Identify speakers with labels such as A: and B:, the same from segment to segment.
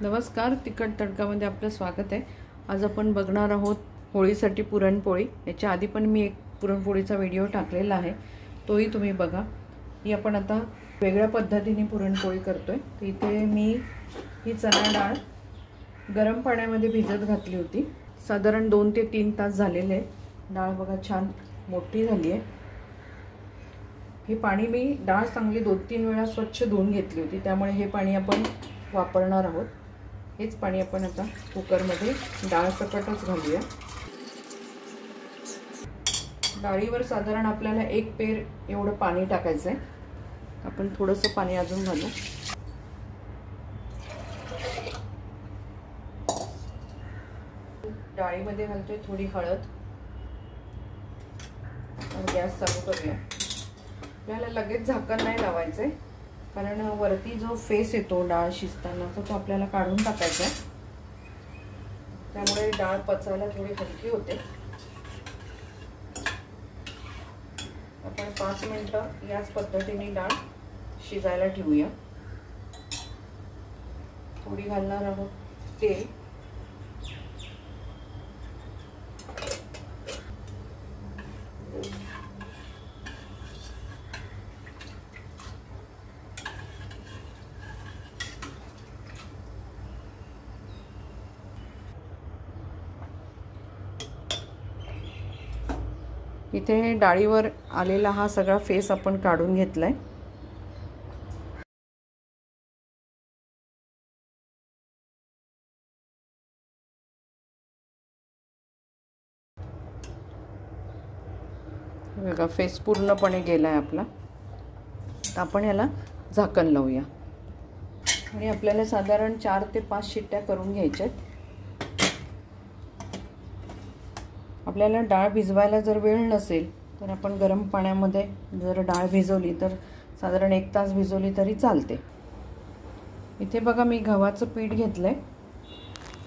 A: नमस्कार, तिखट तडकामध्ये आपलं स्वागत आहे। आज आपण बघणार आहोत होळीसाठी पुरणपोळी। याच्या आधी पण मी एक पुरणपोळीचा व्हिडिओ टाकलेला आहे, तोही तुम्ही बघा। ही आपण आता वेगळ्या पद्धतीने पुरणपोळी करतोय। तर इथे मी ही चणा डाळ गरम पाण्यामध्ये भिजत घातली होती। साधारण 2 ते 3 तास झालेले आहे। डाळ बघा छान मोठी झाली आहे। हे पाणी मी डाळ चांगली 2-3 वेळा स्वच्छ धुवून घेतली होती, त्यामुळे हे पाणी आपण वापरणार आहोत। हेच पाणी आपण आता कुकरमध्ये डाळ सकटच घालूया। डाळीवर साधारण आपल्याला 1 पेर एवढं पाणी टाकायचं आहे। आपण थोडंसं पाणी अजून घालू। डाळीमध्ये घालतोय थोडी हळद। गॅस चालू करूया। आपल्याला लगेच झाकण नाही लावायचंय, कारण वरती जो फेस येतो डाळ शिजताना तो आपल्याला काढून टाकायचा आहे। त्यामुळे डाळ पचायला थोडी हलकी होते। आपण 5 मिनिटं याच पद्धतीने डाळ शिजायला ठेवूया। थोडी घालणार आहोत तेल। इथे डाळीवर आलेला हा सगळा फेस आपण काढून घेतलाय। बघा फेस पूर्णपणे गेलाय आपला। आपण याला झाकण लावूया आणि आपल्याला साधारण 4 ते 5 शिट्ट्या करून घ्यायच्यात। आपल्याला डाळ भिजवायला जर वेळ नसेल तर आपण गरम पाण्यामध्ये जर डाळ भिजवली तर साधारण 1 तास भिजवली तरी चालते। इथे बघा मी गव्हाचं पीठ घेतलंय।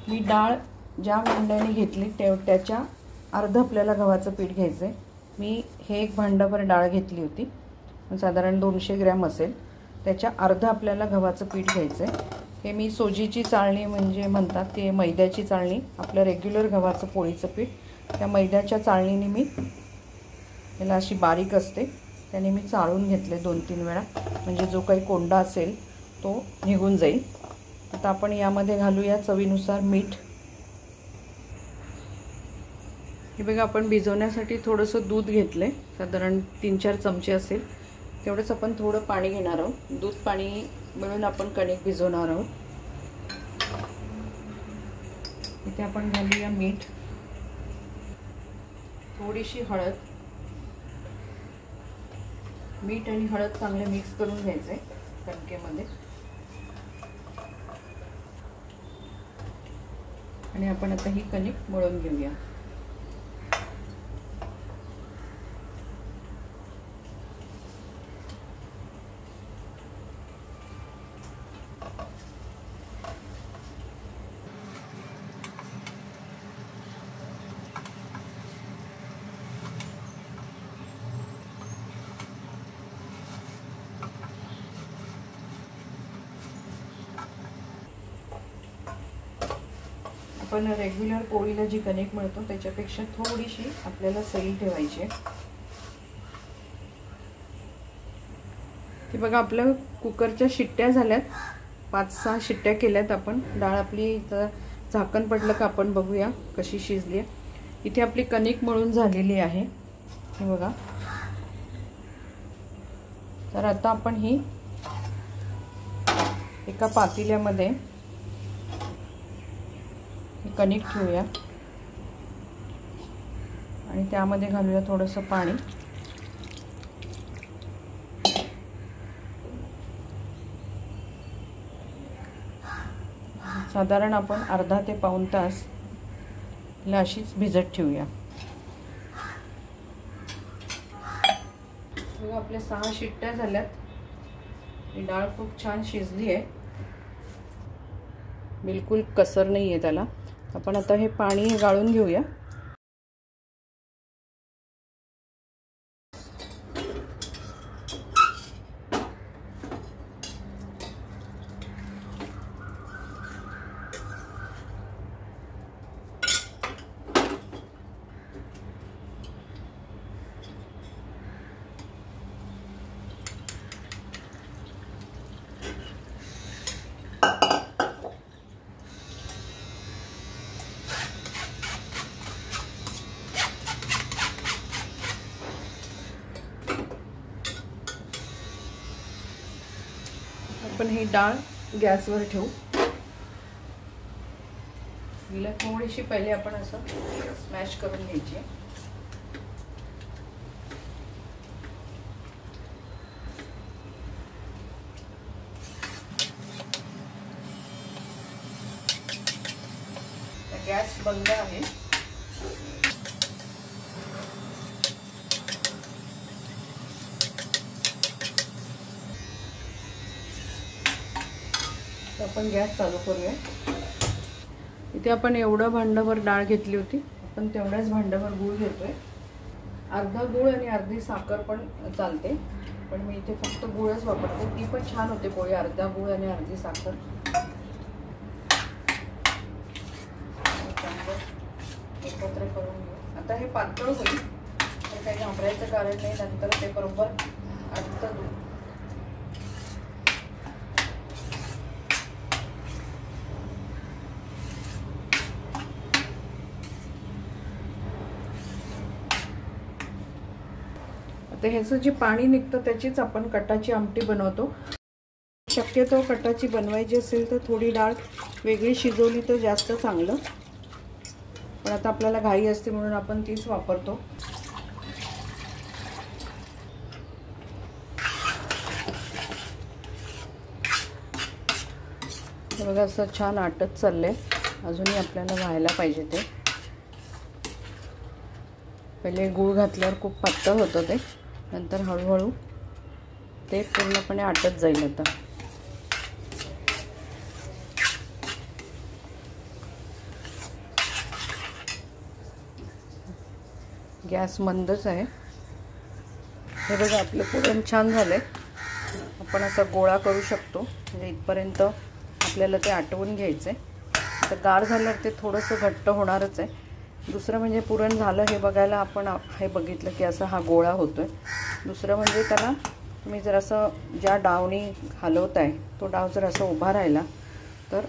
A: मी डाळ ज्या भांड्याने घेतली त्याच्या अर्ध आपल्याला गव्हाचं पीठ घ्यायचंय। मी हे 1 भांडाभर डाळ घेतली होती, साधारण 200 ग्रॅम असेल। त्याच्या अर्ध आपल्याला गव्हाचं पीठ घ्यायचंय। हे मी सोजीची चाळणी म्हणजे म्हणतात ते मैद्याची चाळणी, आपलं रेग्युलर गव्हाचं पोळीचं पीठ त्या मैद्याच्या चाळणीने मी याला अशी बारीक असते त्याने मी चाळून घेतले 2-3 वेळा, म्हणजे जो काही कोंडा असेल तो निघून जाईल। आता आपण यामध्ये घालूया चवीनुसार मीठ। हे बघा आपण भिजवण्यासाठी थोडंसं दूध घेतलंय, साधारण 3-4 चमचे असेल तेवढंच आपण थोडं पाणी घेणार आहोत। दूध पाणी मिळून आपण कणिक भिजवणार आहोत। इथे आपण घालूया मीठ, थोडीशी हळद। मीठ आणि हळद चांगले मिक्स करून घ्यायचे कणकेमध्ये आणि आपण आता ही कणिक मळून घेऊया। आपण रेग्युलर पोळीला जी कणिक मिळतो त्याच्यापेक्षा थोडीशी आपल्याला सैल ठेवायची आहे। ते बघा आपल्या कुकरच्या शिट्ट्या झाल्यात, 5-6 शिट्ट्या केल्यात आपण। डाळ आपली इथं झाकण पडलं का आपण बघूया कशी शिजली आहे। इथे आपली कणिक मळून झालेली आहे, हे बघा। तर आता आपण ही एका पातेल्यामध्ये कणिक ठेवूया आणि त्यामध्ये घालूया थोडंसं पाणी। साधारण आपण अर्धा ते पाऊण तास ला अशीच भिजत ठेवूया। बघा आपल्या 6 शिट्ट्या झाल्यात। ही डाळ खूप छान शिजली आहे, बिलकुल कसर नाही आहे त्याला। आपण आता हे पाणी गाळून घेऊया। आपण ही डाळ गॅसवर ठेवू. हिला थोडीशी पहिले आपण असं स्मॅश करून घ्यायची. गॅस बंद आहे. आपण गॅस चालू करूया. इथे आपण एवढं भांडभर डाळ घेतली होती, आपण तेवढ्याच भांडभर गूळ घेतोय. अर्धा गूळ आणि अर्धी साखर पण चालते, पण मी इथे फक्त गूळच वापरते. ती पण छान होते पोळी, अर्धा गूळ आणि अर्धी साखर. एकत्र करून घेऊ. आता हे पातळ होईल, तर काही घाबरायचं कारण नाही. नंतर ते बरोबर आटतं दूध. आता ह्याचं जे पाणी निघतं त्याचीच आपण कटाची आमटी बनवतो. शक्यतो कटाची बनवायची असेल तर थोडी डाळ वेगळी शिजवली तर जास्त चांगलं, पण आता आपल्याला घाई असते म्हणून आपण तीच वापरतो. बघा असं छान आटत चाललंय. अजूनही आपल्याला व्हायला पाहिजे. ते पहिले गूळ घातल्यावर खूप पातळ होतं, ते नंतर हळूहळू ते पूर्णपणे आटत जाईल. आता गॅस मंदच आहे. हे बघा आपलं पुरण छान झालंय. आपण असा गोळा करू शकतो. म्हणजे इथपर्यंत आपल्याला ते आटवून घ्यायचं आहे. आता गार झाल्यावर ते थोडंसं घट्ट होणारच आहे. दुसरं म्हणजे पुरण झालं हे बघायला आपण हे बघितलं की असा हा गोळा होतोय. दुसरं म्हणजे त्याला तुम्ही जर असं ज्या डावनी हलवत आहे तो डाव जर असं उभा राहिला तर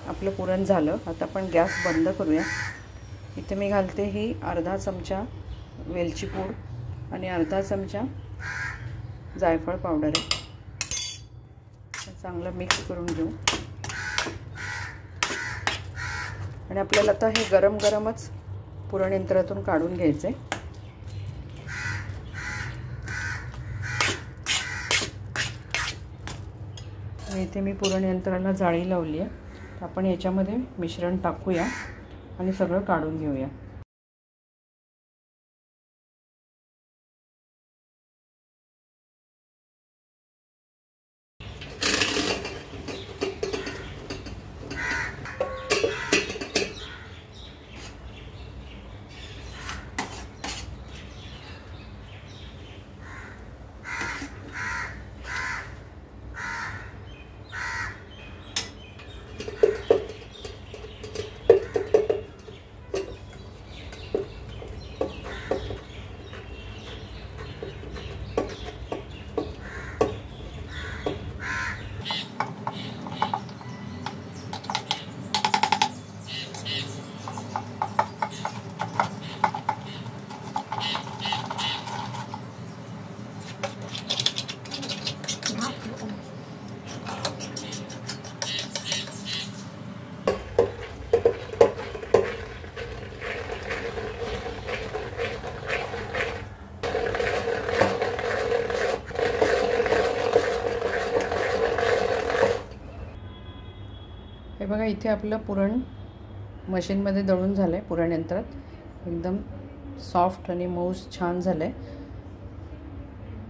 A: आपलं पुरण झालं. आता आपण गॅस बंद करूया. इथे मी घालते ही अर्धा चमचा वेलची पूड आणि अर्धा चमचा जायफळ पावडर आहे. चांगलं मिक्स करून घेऊ. आणि आपल्याला आता हे गरम गरमच पुरण यंत्रातून काढून घ्यायचं आहे. इथे मी पुरण यंत्राला जाळी लावली आहे. तर आपण याच्यामध्ये मिश्रण टाकूया आणि सगळं काढून घेऊया. हे बघा इथे आपलं पुरण मशीनमध्ये दळून झालं आहे. पुरण यंत्रात एकदम सॉफ्ट आणि मऊ छान झालं आहे.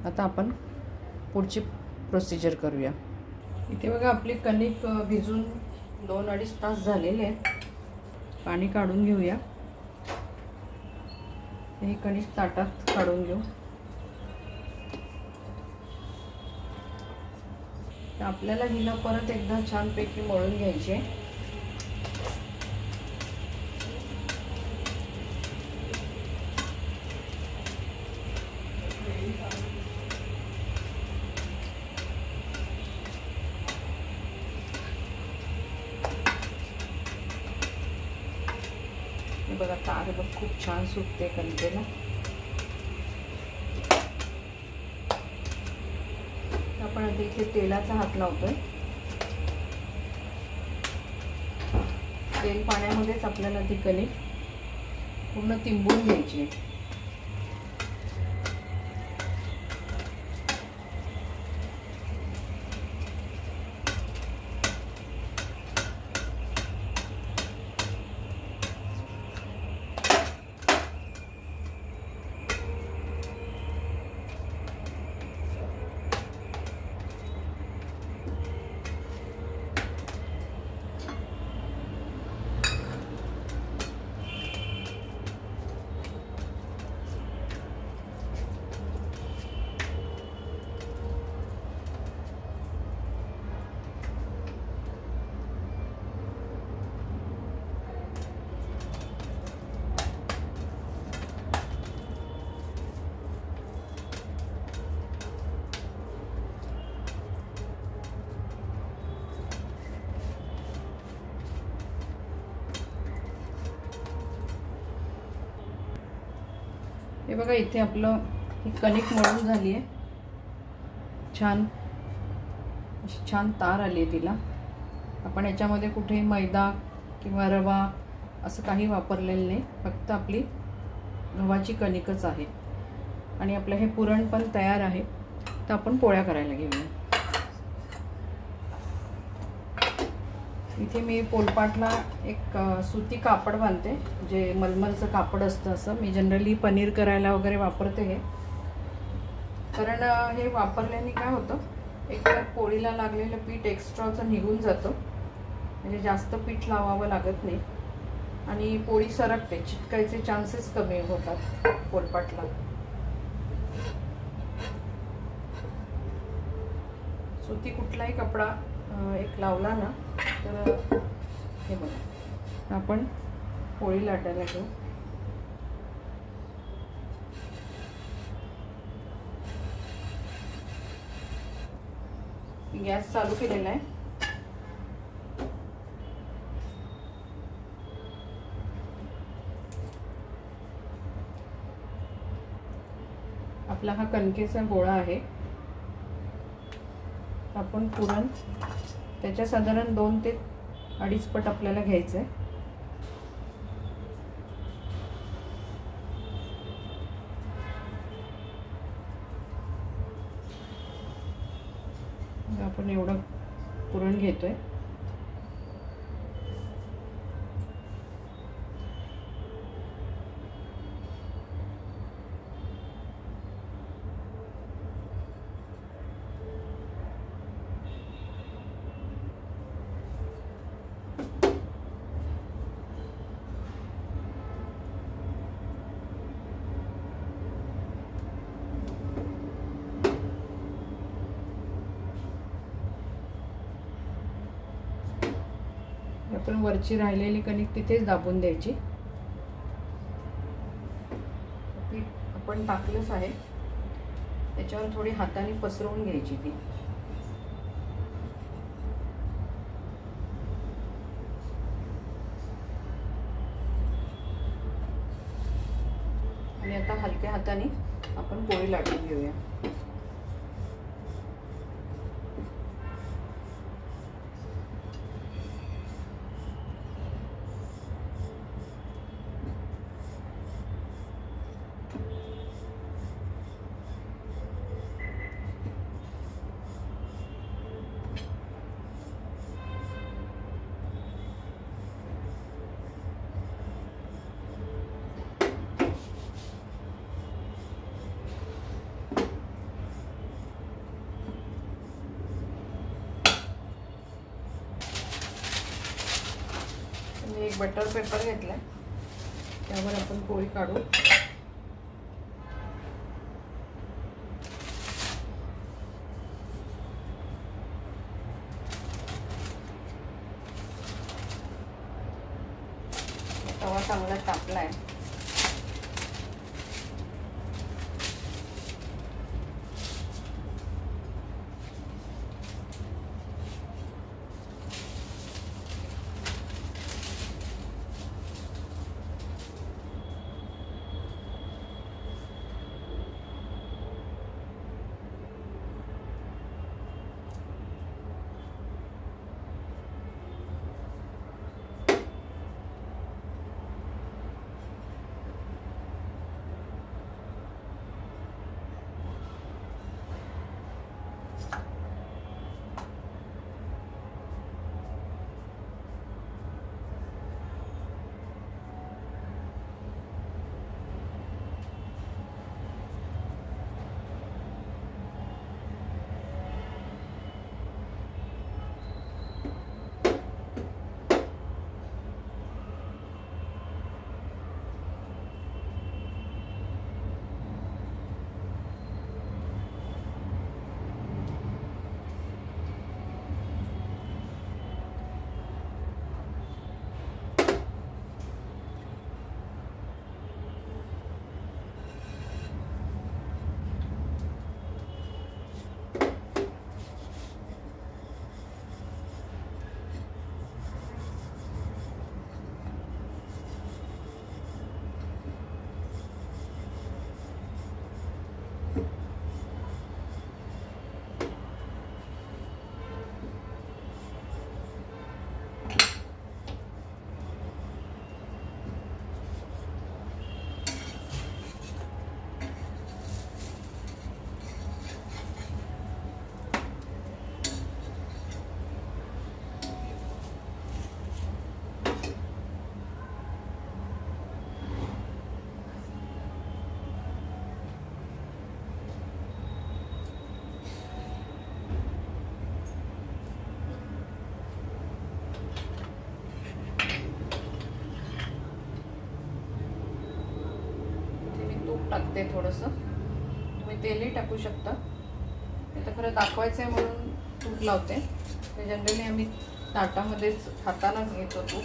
A: आता आपण पुढची प्रोसिजर करूया. इथे बघा आपली कणिक भिजून 2-2.5 तास झालेले आहेत. पाणी काढून घेऊया. ही कणिक ताटात काढून घेऊ. आपल्याला हिला परत एकदा छानपैकी मळून घ्यायची आहे. बघा तार बघ खूप छान सुटते कणकेला. आपण आता इथे तेलाचा हात लावतोय. तेल पाण्यामध्येच आपल्याला ती कणिक पूर्ण तिंबून घ्यायची आहे. हे बघा, इथे आपलं ही कणिक मळून झाली आहे. छान अशी छान तार आली आहे तिला. आपण याच्यामध्ये कुठेही मैदा किंवा रवा असं काही वापरलेलं नाही, फक्त आपली गव्हाची कणिकच आहे. आणि आपलं हे पुरण पण तयार आहे. तर आपण पोळ्या करायला घेऊया. इथे मी पोलपाटला एक सुती कापड बांधते, जे मलमलचं कापड असतं. असं मी जनरली पनीर करायला वगैरे वापरते हे, कारण हे वापरल्याने काय होतं, एक तर पोळीला लागलेलं पीठ एक्स्ट्राचं निघून जातं, म्हणजे जास्त पीठ लावावं लागत नाही आणि पोळी सरकते, चिटकायचे चान्सेस कमी होतात पोलपाटला. सुती कुठलाही कपडा एक लावला ना तर हे बघा, आपण पोळी लाटायला घेऊ. गॅस चालू केलेला आहे. आपला हा कणकेचा गोळा आहे. आपण पुरण त्याच्या साधारण 2 ते 2.5 पट आपल्याला घ्यायचं आहे. आपण एवढं पुरण घेतोय. आपण वरची राहिलेली कणिक तिथेच दाबून द्यायची. पीठ आपण टाकलंच आहे, त्याच्यावर थोडी हाताने पसरवून घ्यायची ती. आणि आता हलक्या हाताने आपण पोळी लाटून घेऊया. एक बटर पेपर घेतलाय, त्यावर आपण पोळी काढू. तवा चांगला तापलाय. टाकते थोडंसं, तुम्ही तेलही टाकू शकता. तर खरं दाखवायचं आहे म्हणून तूप लावते. ते जनरली आम्ही ताटामध्येच हातानाच घेतो तूप.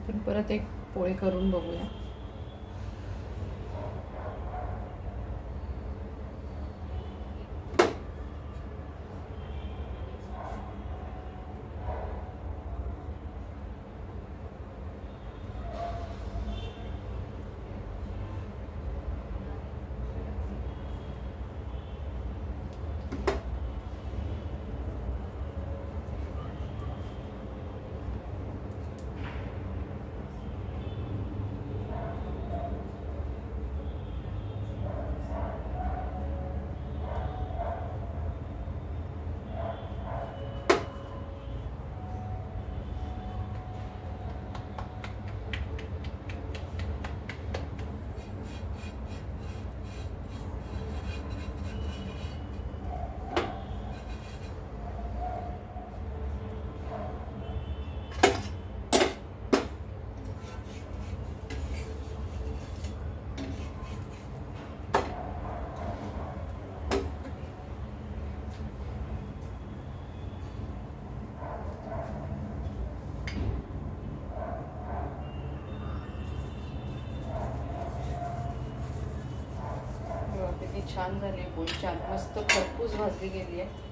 A: आपण परत एक पोळी करून बघूया. किती छान झाली पोळी, छान मस्त खरपूस भाजली गेली आहे.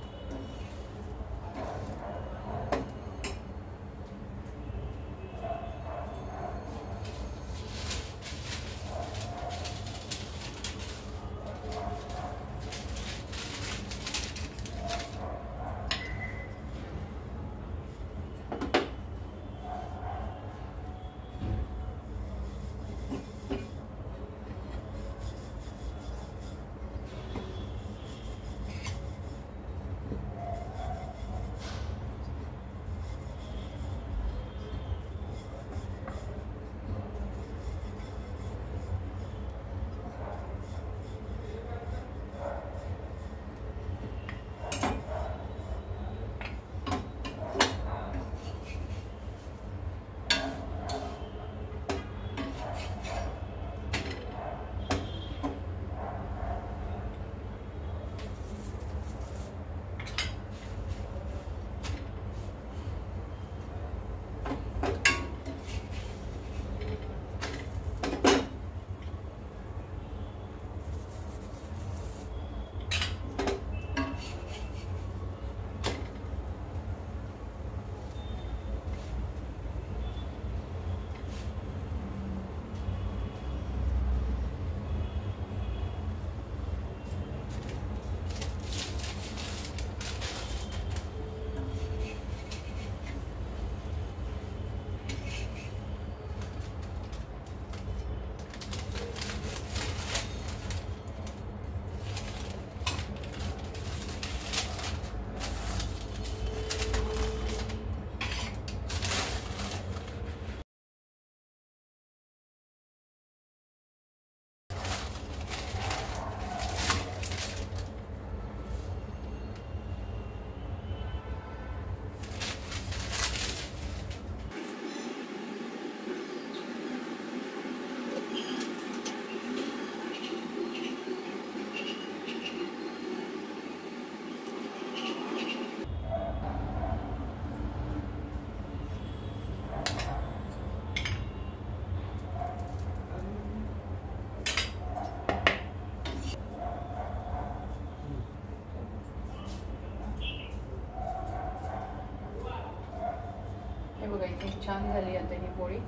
A: मस्तपैकी छान झाली आता ही पोळी.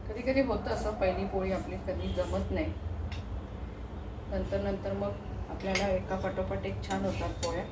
A: कधी कधी होतं असं, पहिली पोळी आपली कधी जमत नाही, नंतर नंतर मग आपल्याला एका पाठोपाठ एक छान होतात पोळ्या.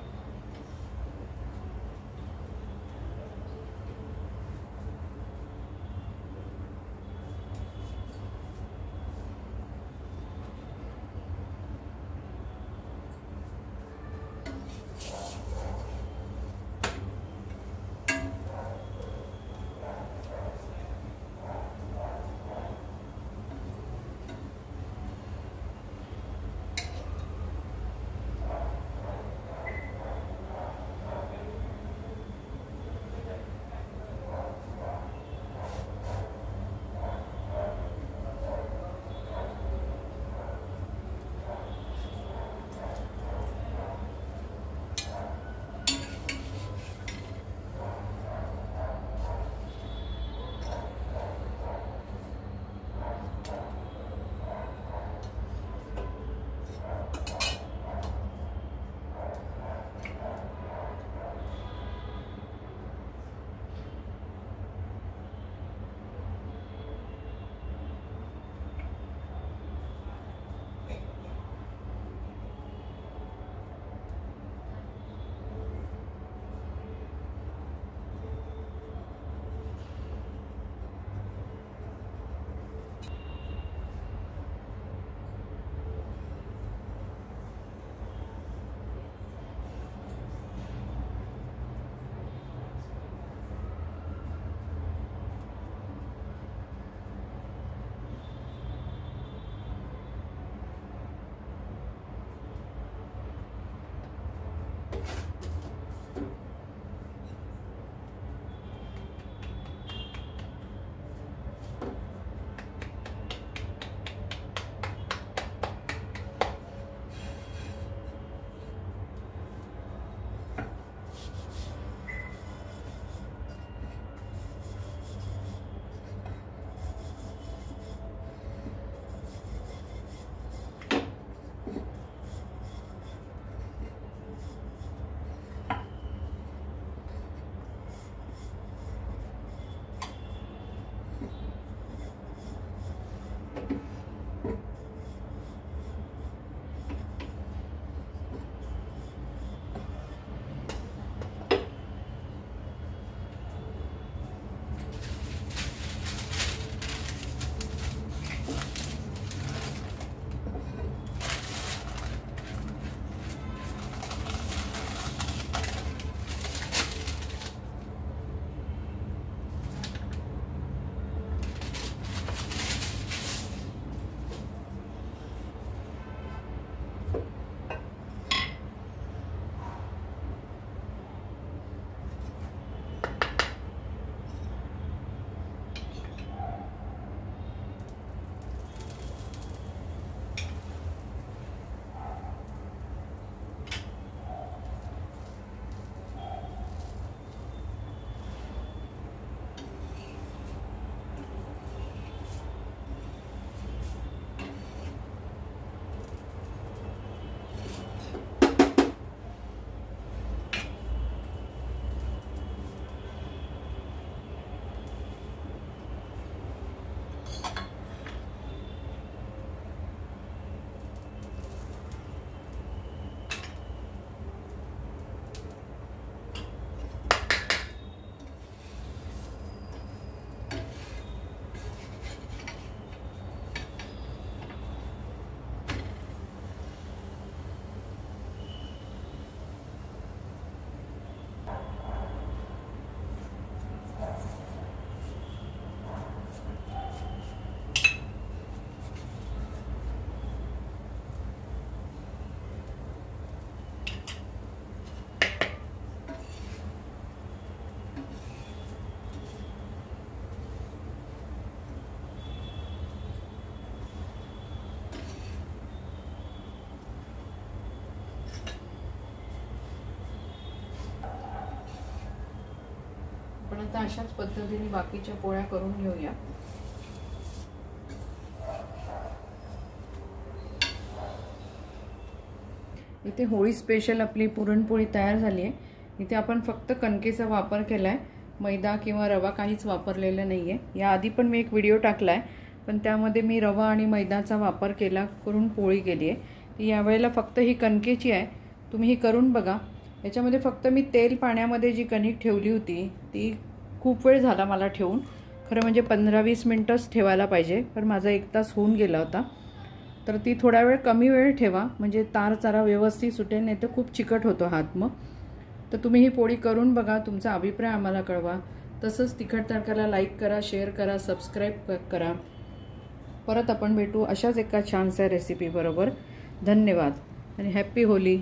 A: आपण आता अशाच पद्धतीने बाकीच्या पोळ्या करून घेऊया. इथे होळी स्पेशल आपली पुरणपोळी तयार झाली आहे. इथे आपण फक्त कणकेचा वापर केलाय मैदा किंवा रवा काहीच वापरलेला नाही आहे. याआधी पण मी एक व्हिडिओ टाकला आहे, पण त्यामध्ये मी रवा आणि मैदाचा वापर करून पोळी केली आहे. ती यावेळेला फक्त ही कणकेची आहे. तुम्ही ही करून बघा. याच्यामध्ये फक्त मी तेल पाण्यामध्ये जी कणिक ठेवली होती ती खूप वेळ झाला मला ठेवून. खरं म्हणजे 15-20 मिनटंच ठेवायला पाहिजे, पण माझा 1 तास होऊन गेला होता. तर ती थोडा वेळ कमी वेळ ठेवा, म्हणजे तार जरा व्यवस्थित सुटेल, नाही तर खूप चिकट होतो हात मग. तर तुम्ही ही पोळी करून बघा, तुमचा अभिप्राय आम्हाला कळवा. तसंच तिखट तडकाला लाईक करा, शेअर करा, सबस्क्राईब करा. परत आपण भेटू अशाच एका छानशा रेसिपी बरोबर. धन्यवाद आणि हॅप्पी होली.